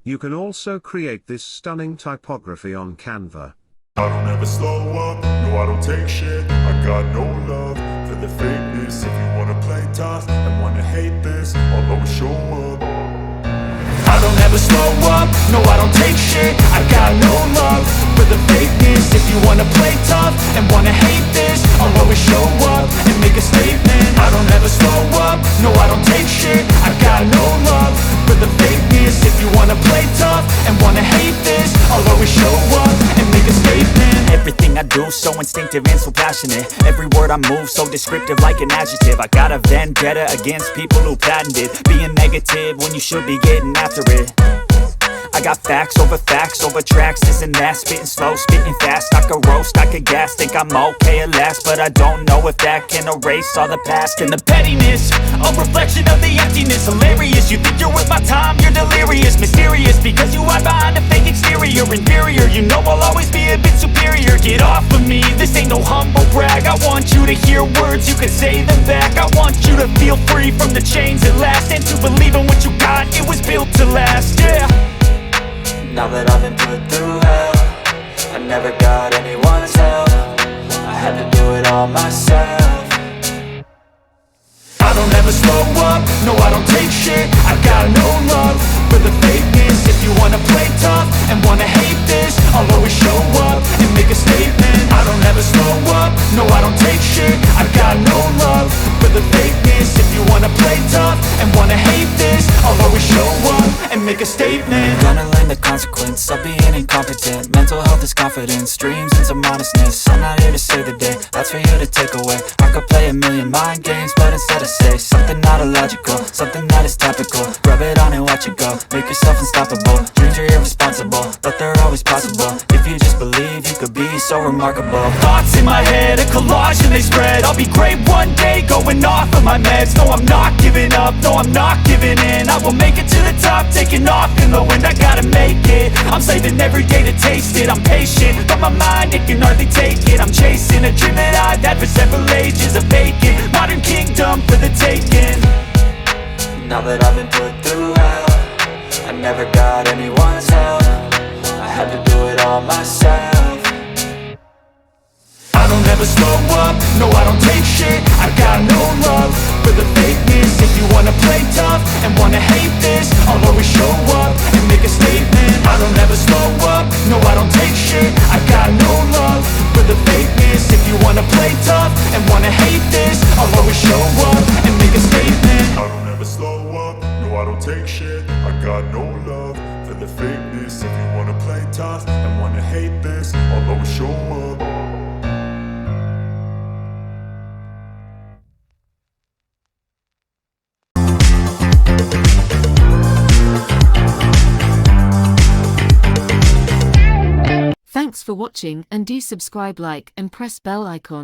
You can also create this stunning typography on Canva. I don't ever slow up, no I don't take shit. I got no love for the fakeness. If you wanna play tough and wanna hate this, I'll always show up. I don't ever slow up, no I don't take shit. I got no love for the fakeness. If you wanna play tough and wanna hate this, I'll always show up and make a statement. I don't ever slow up, no I don't take shit. I got no love for the fakeness. If you wanna play tough and wanna hate this, I'll always show up and make a statement. Everything I do so instinctive and so passionate. Every word I move so descriptive like an adjective. I got a vendetta against people who patented being negative when you should be getting after it. I got facts over tracks, this and that. Spitting slow, spitting fast. I could roast, I could gas. Think I'm okay at last, but I don't know if that can erase all the past. And the pettiness, a reflection of the emptiness. Hilarious, you think you're worth my time, you're delirious. Mysterious, because you hide behind a fake exterior. Inferior, you know I'll always be a bit superior. Get off of me, this ain't no humble brag. I want you to hear words, you can say them back. I want you to feel free from the chains at last, and to believe in what you got, it was built to last, yeah. Now that I've been put through hell, I never got anyone's help. I had to do it all myself. I don't ever slow up, no I don't take shit. I got no love for the fakeness. If you wanna play tough and wanna hate this, I'll always show up and make a statement. I don't ever slow up, no I don't take shit. I got no love for the fakeness. If you wanna play tough and wanna hate this, I'll always show up and make a statement. Gonna learn the consequence of being incompetent. Mental health is confidence, dreams and some honestness. I'm not here to save the day, that's for you to take away. I could play a million mind games, but instead I say something not illogical, something that is topical. Rub it on and watch it go, make yourself unstoppable. Dreams are irresponsible, but they're always possible. If you just believe, you could be so remarkable. Thoughts in my head, a collage and they spread. I'll be great one day, going off of my meds. No, I'm not giving up, no, I'm not giving in. I will make it to the top, taking off in the wind. I gotta make it, I'm saving every day to taste it. I'm patient, but my mind, it can hardly take it. I'm chasing a dream that I've had for several ages. A vacant, modern kingdom for the taking. Now that I've been put through hell, I never got anyone's help. I had to do it all myself. I don't ever slow up, no I don't take shit. I got no love for the fakeness. If you wanna play tough and wanna hate this, I'll always show up and make a statement. I don't ever slow up, no I don't take shit. I got no love for the fakeness. If you wanna play tough and wanna hate this, I'll always show up and make a statement. I don't ever slow up, no I don't take shit. I got no love for the fakeness. If you wanna play tough and wanna hate this, I'll always show up. Thanks for watching, and do subscribe, like and press bell icon.